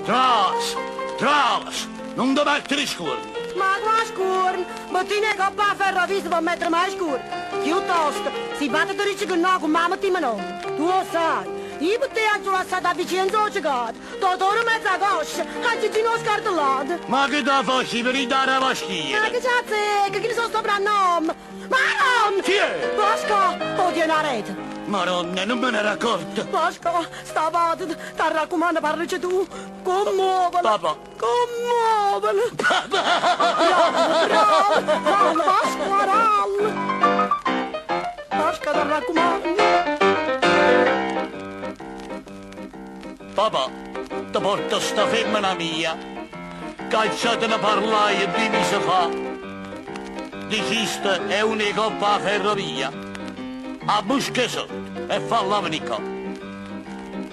Tras, non ti mettere scurni. Ma qua scurni, bottine che pa ferrovista per mettere mai scurni. Piuttosto, si batte di dice che no, con mamma ti no. Tu lo sai. Io per te sono stata vicino a giocare. Dottore mezza coscia, anche di non scartellate. Ma che da facci per ridare la vaschiera? Ma che c'è zecca, che ne so soprannome? Ma non! Chi è? Bosco, odio una rete. Maronna, non me ne ero accorto. Bosco, stavolta, ti raccomando, parlaci tu. Commuovela. Papà. Commuovela. Papà! Bravo, Bosco, ralla. Bosco, ti raccomando. Papà, ti porto sta femmina mia. Cacciatene parlare 2 mesi fa. Diciste è una coppa a ferrovia. A busca sotto e falla venire.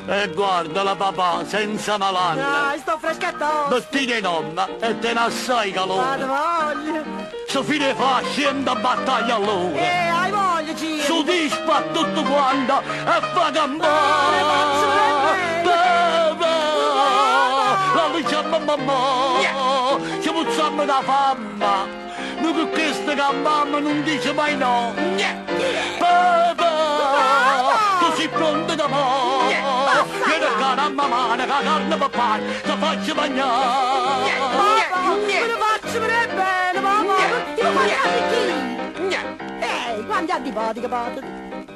E guardala papà, senza malanna. Dai, sto freschettando. Bottine nonna e te ne assai Vado calore. voglia. Se fine fa scende a battaglia allora. Hai voglia, Gino. Su dispa tutto quanto e fa campare. La luce mamma, ci puzzammo da fama. Noi che questa campamma non dice mai no. Papà, tu sei pronto da mo'. Vieni a cara a mamma, che la carne per fare, ti faccio mangiare. Papà, me ne faccio bene, mamma. Io faccio chi? Quanti antipatiche, padre?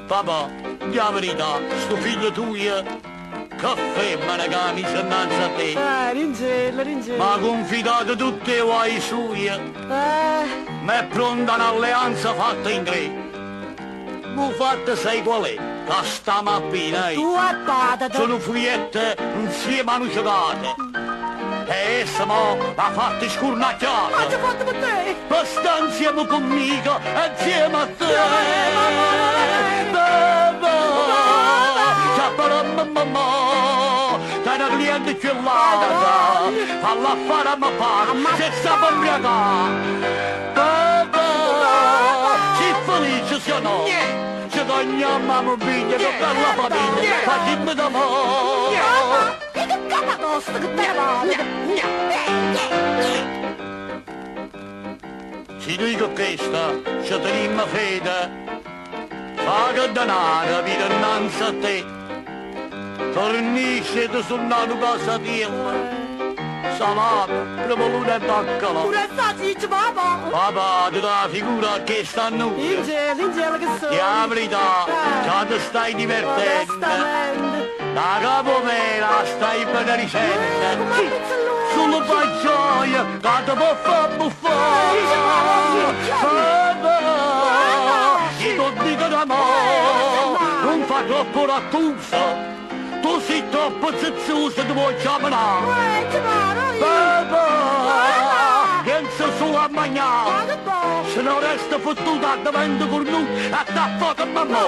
Papà, di la verità, sto figlio tuo, che femmina che mi innanzi a te. Ringella. Ma confidato tutte le guai sue, ma è pronta un'alleanza fatta in 3. Non fatta sai qual è? Che stamattina Tu e padre. sono friette insieme a nuciocate. E essa mo l'ha fatta Ma scurnacchiata. ci fatto per te? Ma sta insieme conmigo, insieme a te. Mamma, c'è una cliente celata, falla affare a papà, se sta per ubriacare. Papà, sei felice se no? Ci togliamo a mobiglia, che bella famiglia, facciamo d'amore. Papà, e che cazzo costa che te vale? Si dico questa, ci teniamo fede, fa che denaro vita innanzi a te. Tornisce da suonare cosa dirla, salata, prevoluna e baccala. Pure sta zitto, papà. Papà, ti dà figura che stanno. Ingela che sono. La verità, già ti stai divertendo. Da capo mela stai beneficente. Sulla paggioia, che ti può far buffare. Papà, io ti dico d'amore, non fa troppo rattuso. Tu sei troppo zizzuso, ti vuoi chiamare. Papà, pensa su a mangiare. Se non resta fottuta davanti con noi, a tappo che mamma.